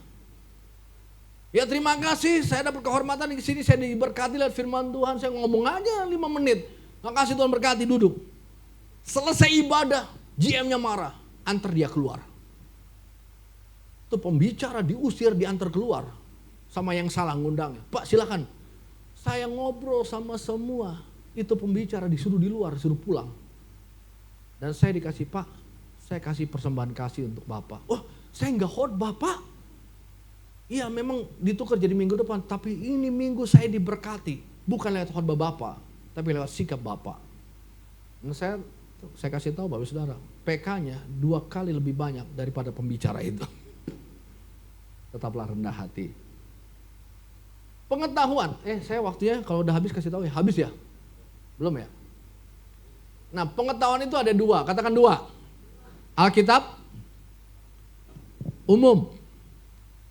Ya terima kasih, saya dapat kehormatan di sini, saya diberkati lihat firman Tuhan, saya ngomong aja 5 menit. Makasih Tuhan berkati, duduk. Selesai ibadah, GM-nya marah, antar dia keluar. Itu pembicara diusir, diantar keluar sama yang salah ngundangnya. Pak silakan, saya ngobrol sama semua. Itu pembicara disuruh di luar, disuruh pulang. Dan saya dikasih, Pak, saya kasih persembahan kasih untuk Bapak. Oh, saya enggak khotbah, Pak. Iya memang ditukar jadi minggu depan, tapi ini minggu saya diberkati. Bukan lewat khotbah Bapak, tapi lewat sikap Bapak. Nah, saya kasih tahu Bapak Saudara, PK-nya 2 kali lebih banyak daripada pembicara itu. Tetaplah rendah hati. Pengetahuan, saya waktunya kalau udah habis kasih tahu ya, habis ya? Belum ya? Nah pengetahuan itu ada 2, katakan 2. Alkitab, umum.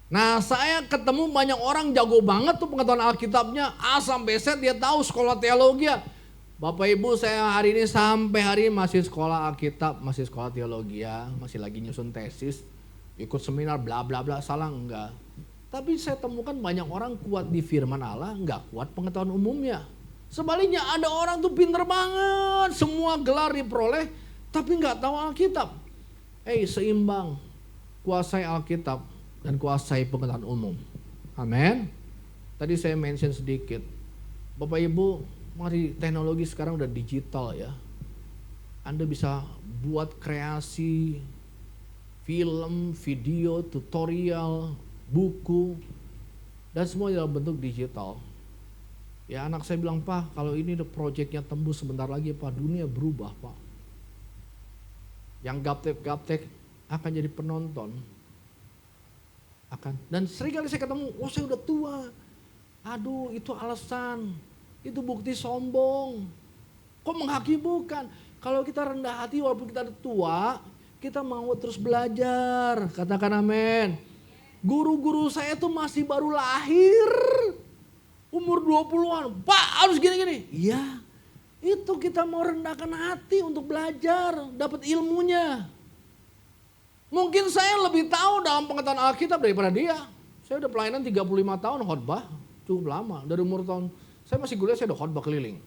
Nah saya ketemu banyak orang jago banget tuh pengetahuan Alkitabnya, A sampai Z dia tahu sekolah teologi ya. Bapak Ibu saya hari ini sampai hari ini masih sekolah Alkitab, masih sekolah teologi ya, masih lagi nyusun tesis. Ikut seminar bla bla bla, salah enggak. Tapi saya temukan banyak orang kuat di firman Allah, enggak kuat pengetahuan umumnya. Sebaliknya ada orang tuh pinter banget, semua gelar diperoleh, tapi enggak tahu Alkitab. Seimbang, kuasai Alkitab dan kuasai pengetahuan umum. Amin. Tadi saya mention sedikit, Bapak Ibu, mari teknologi sekarang udah digital ya. Anda bisa buat kreasi, film, video, tutorial, buku, dan semua dalam bentuk digital. Ya anak saya bilang, Pak kalau ini proyeknya tembus sebentar lagi Pak, dunia berubah Pak. Yang gaptek akan jadi penonton. Dan seringkali saya ketemu, saya udah tua. Aduh itu alasan, itu bukti sombong. Kok menghakimi? Bukan. Kalau kita rendah hati walaupun kita udah tua, kita mau terus belajar, katakan amin. Guru-guru saya tuh masih baru lahir, umur 20-an, Pak harus gini-gini. Iya, itu kita mau rendahkan hati untuk belajar, dapat ilmunya. Mungkin saya lebih tahu dalam pengetahuan Alkitab daripada dia. Saya udah pelayanan 35 tahun khotbah, cukup lama. Dari umur tahun, saya masih kuliah saya udah khotbah keliling.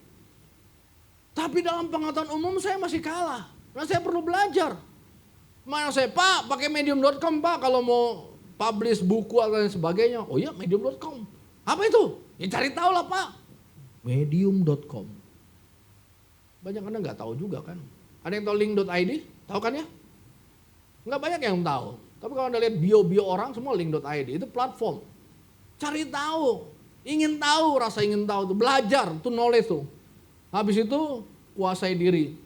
Tapi dalam pengetahuan umum saya masih kalah, nah saya perlu belajar. Mana saya, Pak pakai medium.com Pak kalau mau publish buku atau lain sebagainya. Oh iya medium.com. Apa itu? Ya cari tahu lah Pak. Medium.com. Banyak Anda nggak tahu juga kan. Ada yang tahu link.id? Tahu kan ya? Nggak banyak yang tahu. Tapi kalau Anda lihat bio-bio orang semua link.id. Itu platform. Cari tahu. Ingin tahu, rasa ingin tahu. Itu belajar, itu knowledge tuh. Habis itu kuasai diri.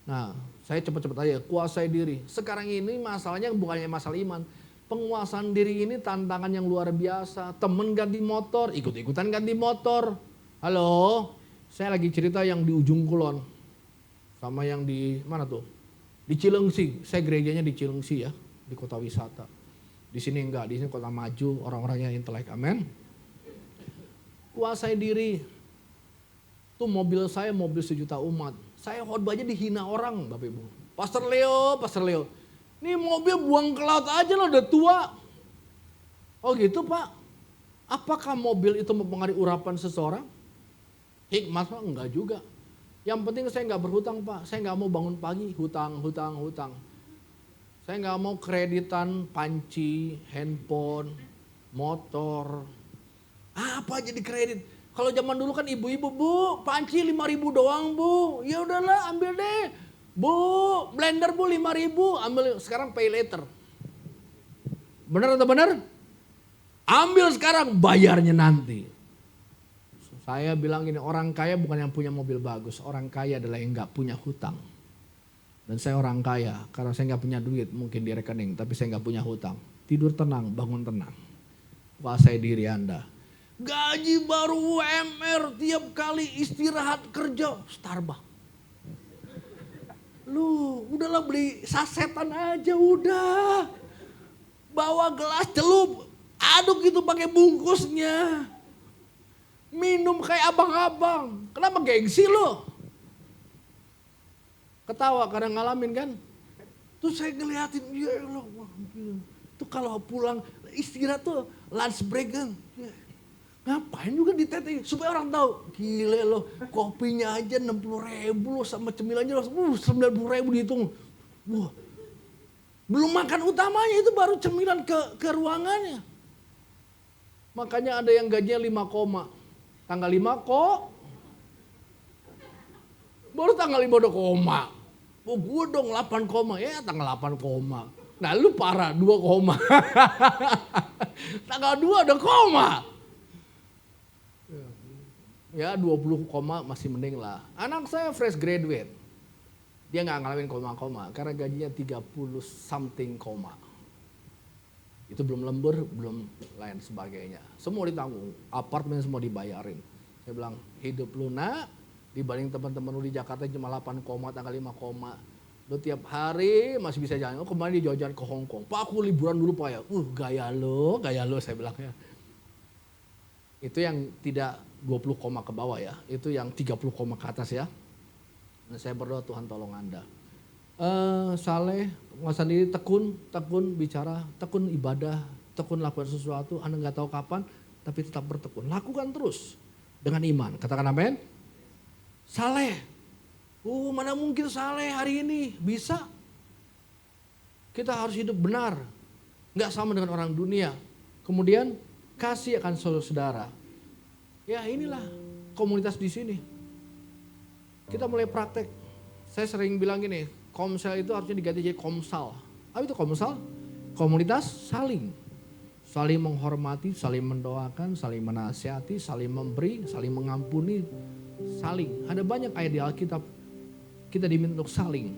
Nah saya cepat-cepat aja, kuasai diri. Sekarang ini masalahnya bukannya masalah iman. Penguasaan diri ini tantangan yang luar biasa. Temen ganti motor, ikut-ikutan ganti motor. Halo, saya lagi cerita yang di ujung Kulon. Sama yang di mana tuh? Di Cilengsi. Saya gerejanya di Cilengsi ya, di kota wisata. Di sini enggak, di sini kota maju, orang-orangnya intelek. Amin. Kuasai diri. Tuh mobil saya mobil 1 juta umat. Saya khotbahnya dihina orang Bapak Ibu. Pastor Leo. Ini mobil buang ke laut aja loh udah tua. Oh gitu Pak. Apakah mobil itu mempengaruhi urapan seseorang? Hikmat Pak? Enggak juga. Yang penting saya enggak berhutang Pak. Saya enggak mau bangun pagi hutang. Saya enggak mau kreditan panci, handphone, motor. Apa jadi kredit? Kalau zaman dulu kan ibu-ibu, Bu, panci 5.000 doang Bu. Ya udahlah ambil deh. Bu, blender Bu 5.000, ambil sekarang pay later. Benar atau benar? Ambil sekarang, bayarnya nanti. Saya bilang gini, orang kaya bukan yang punya mobil bagus. Orang kaya adalah yang gak punya hutang. Dan saya orang kaya, karena saya gak punya duit mungkin di rekening, tapi saya gak punya hutang. Tidur tenang, bangun tenang. Kuasai diri Anda. Gaji baru UMR tiap kali istirahat kerja Starbucks. Lu udahlah beli sasetan aja udah. Bawa gelas celup. Aduk itu pakai bungkusnya. Minum kayak abang-abang. Kenapa gengsi lo? Ketawa karena ngalamin kan. Terus saya ngeliatin, ya Allah. Tuh kalau pulang istirahat tuh lunch break kan. Ngapain juga di teteh supaya orang tahu. Gile lo, kopinya aja 60.000 lo sama cemilannya 90.000 dihitung. Wah. Belum makan utamanya itu baru cemilan ke ruangannya. Makanya ada yang gajinya 5 koma. Tanggal 5 kok. Baru tanggal 5 udah koma. Oh gue dong 8 koma. Ya tanggal 8 koma. Nah lu parah 2 koma. Tanggal 2 udah koma. Ya 20 koma masih mending lah. Anak saya fresh graduate. Dia gak ngalamin koma-koma. Karena gajinya 30 something koma. Itu belum lembur, belum lain sebagainya. Semua ditanggung, apartemen semua dibayarin. Saya bilang, hidup lu nak, dibanding teman-teman lu di Jakarta cuma 8 koma, tanggal 5 koma. Lu tiap hari masih bisa jalan. Oh kemarin dia jalan ke Hong Kong. Pak aku liburan dulu Pak ya. Gaya lo saya bilang ya. Itu yang tidak 20 koma ke bawah ya. Itu yang 30 koma ke atas ya. Dan saya berdoa Tuhan tolong Anda. Saleh, penguasaan diri, tekun bicara, tekun ibadah, tekun lakukan sesuatu, Anda nggak tahu kapan, tapi tetap bertekun. Lakukan terus dengan iman. Katakan amin. Saleh, mana mungkin Saleh hari ini bisa? Kita harus hidup benar, nggak sama dengan orang dunia. Kemudian kasih akan saudara. Ya inilah komunitas di sini. Kita mulai praktek. Saya sering bilang gini, Komsel itu harusnya diganti jadi Komsal. Apa itu Komsal? Komunitas saling menghormati, saling mendoakan, saling menasihati, saling memberi, saling mengampuni, saling. Ada banyak ayat di Alkitab kita diminta untuk saling.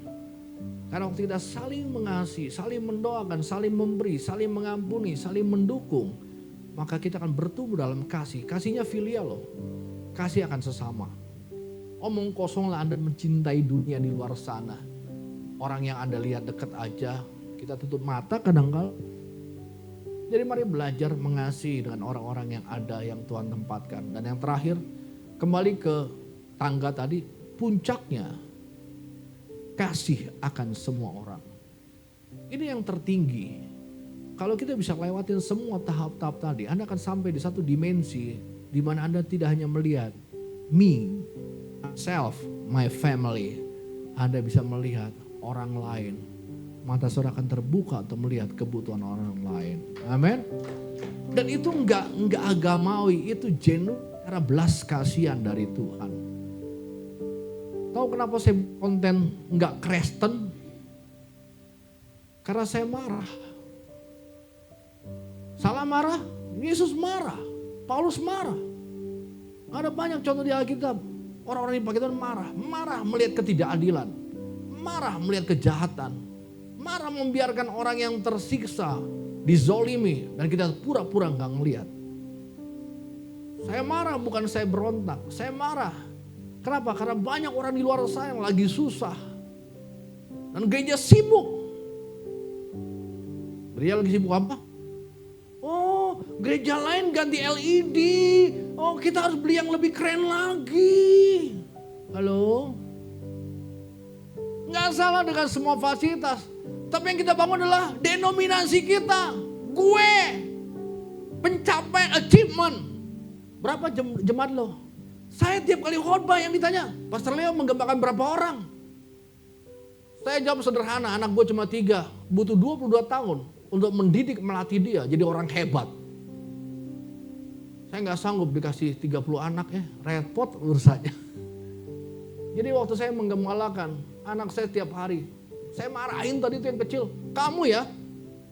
Karena waktu kita saling mengasihi, saling mendoakan, saling memberi, saling mengampuni, saling mendukung, maka kita akan bertumbuh dalam kasih. Kasihnya filial loh. Kasih akan sesama. Omong kosonglah Anda mencintai dunia di luar sana. Orang yang Anda lihat dekat aja, kita tutup mata kadang-kadang. Jadi mari belajar mengasihi dengan orang-orang yang ada, yang Tuhan tempatkan. Dan yang terakhir, kembali ke tangga tadi, puncaknya kasih akan semua orang. Ini yang tertinggi. Kalau kita bisa lewatin semua tahap-tahap tadi, Anda akan sampai di satu dimensi di mana Anda tidak hanya melihat me, myself, my family. Anda bisa melihat orang lain. Mata saudara akan terbuka untuk melihat kebutuhan orang lain. Amin. Dan itu enggak agamawi, itu genuine karena belas kasihan dari Tuhan. Tahu kenapa saya konten enggak Kristen? Karena saya marah. Salah marah, Yesus marah, Paulus marah. Ada banyak contoh di Alkitab. Orang-orang di Pakistan marah melihat ketidakadilan, marah melihat kejahatan, marah membiarkan orang yang tersiksa, dizolimi, dan kita pura-pura nggak ngelihat. Saya marah bukan saya berontak, saya marah. Kenapa? Karena banyak orang di luar sana yang lagi susah. Dan gereja sibuk. Gereja lagi sibuk apa? Oh, gereja lain ganti LED. Oh, kita harus beli yang lebih keren lagi. Halo? Nggak salah dengan semua fasilitas. Tapi yang kita bangun adalah denominasi kita. Gue. Pencapaian, achievement. Berapa jemaat lo? Saya tiap kali khotbah yang ditanya, Pastor Leo menggembalakan berapa orang? Saya jawab sederhana, anak gue cuma 3. Butuh 22 tahun untuk mendidik, melatih dia jadi orang hebat. Saya nggak sanggup dikasih 30 anak ya, repot urusannya. Jadi waktu saya menggembalakan anak saya tiap hari, saya marahin tadi itu yang kecil. Kamu ya,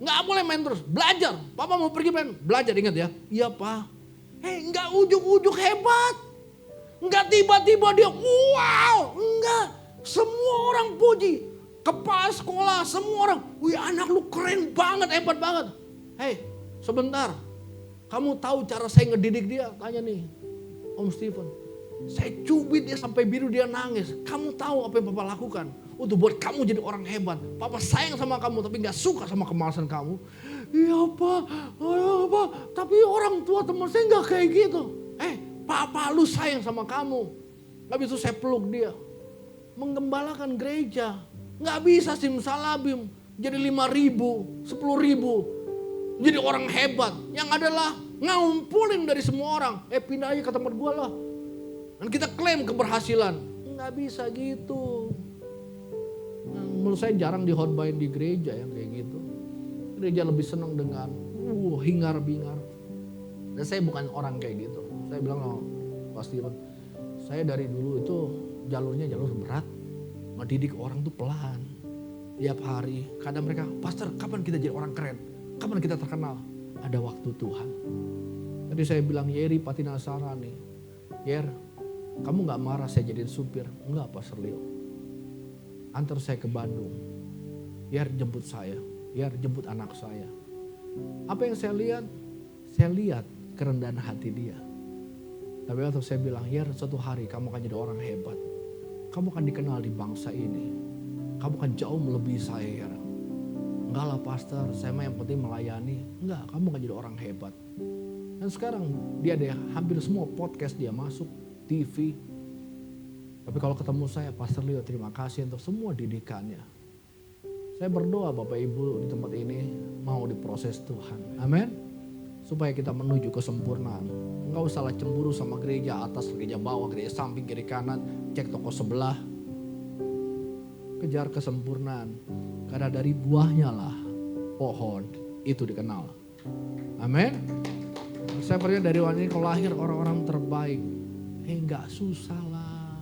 nggak boleh main terus, belajar. Papa mau pergi main, belajar ingat ya. Iya pak. Nggak ujuk-ujuk hebat. Nggak tiba-tiba dia, wow, enggak. Semua orang puji. Kepala sekolah, semua orang, wih anak lu keren banget, hebat banget. Sebentar. Kamu tahu cara saya ngedidik dia? Tanya nih, Om Stephen. Saya cubit dia sampai biru dia nangis. Kamu tahu apa yang Papa lakukan? untuk buat kamu jadi orang hebat. Papa sayang sama kamu tapi gak suka sama kemalasan kamu. Iya Pak, tapi orang tua teman saya gak kayak gitu. Papa lu sayang sama kamu. Habis itu saya peluk dia. Menggembalakan gereja. Gak bisa simsalabim. Jadi 5.000, 10.000. Jadi orang hebat. Yang adalah ngumpulin dari semua orang. Pindah aja ke tempat gue lah. Dan kita klaim keberhasilan. Gak bisa gitu. Menurut saya jarang dihotbahin di gereja yang kayak gitu. Gereja lebih senang dengan hingar-bingar. Dan saya bukan orang kayak gitu. Saya bilang pasti saya dari dulu itu jalurnya jalur berat. Ngedidik orang tuh pelan. Tiap hari. Kadang mereka, pastor kapan kita jadi orang keren? Kapan kita terkenal? Ada waktu Tuhan. Tadi saya bilang Yeri Patinasara nih. Yer, kamu gak marah saya jadiin supir? Enggak Pastor Leo. Antar saya ke Bandung. Yer jemput saya. Yer jemput anak saya. Apa yang saya lihat? Saya lihat kerendahan hati dia. Tapi waktu saya bilang, Yer suatu hari kamu akan jadi orang hebat. Kamu akan dikenal di bangsa ini. Kamu akan jauh melebihi saya Yer. Enggak lah pastor, saya mah yang penting melayani. Enggak, kamu akan jadi orang hebat. Dan sekarang dia ada hampir semua podcast dia masuk, TV. Tapi kalau ketemu saya, Pastor Leo terima kasih untuk semua didikannya. Saya berdoa Bapak Ibu di tempat ini mau diproses Tuhan. Amin. Supaya kita menuju kesempurnaan. Enggak usah lah cemburu sama gereja atas, gereja bawah, gereja samping, kiri kanan. Cek toko sebelah. Kejar kesempurnaan. Karena dari buahnya lah pohon itu dikenal. Amin. Saya percaya dari wanita ini kalau lahir orang-orang terbaik. Enggak susah lah.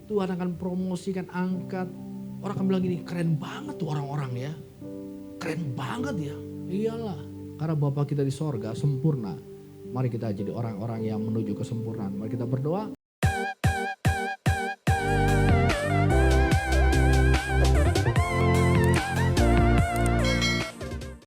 Tuhan akan promosikan, angkat. Orang akan bilang gini, keren banget tuh orang-orang ya. Keren banget ya. Iyalah. Karena Bapa kita di sorga sempurna. Mari kita jadi orang-orang yang menuju kesempurnaan. Mari kita berdoa.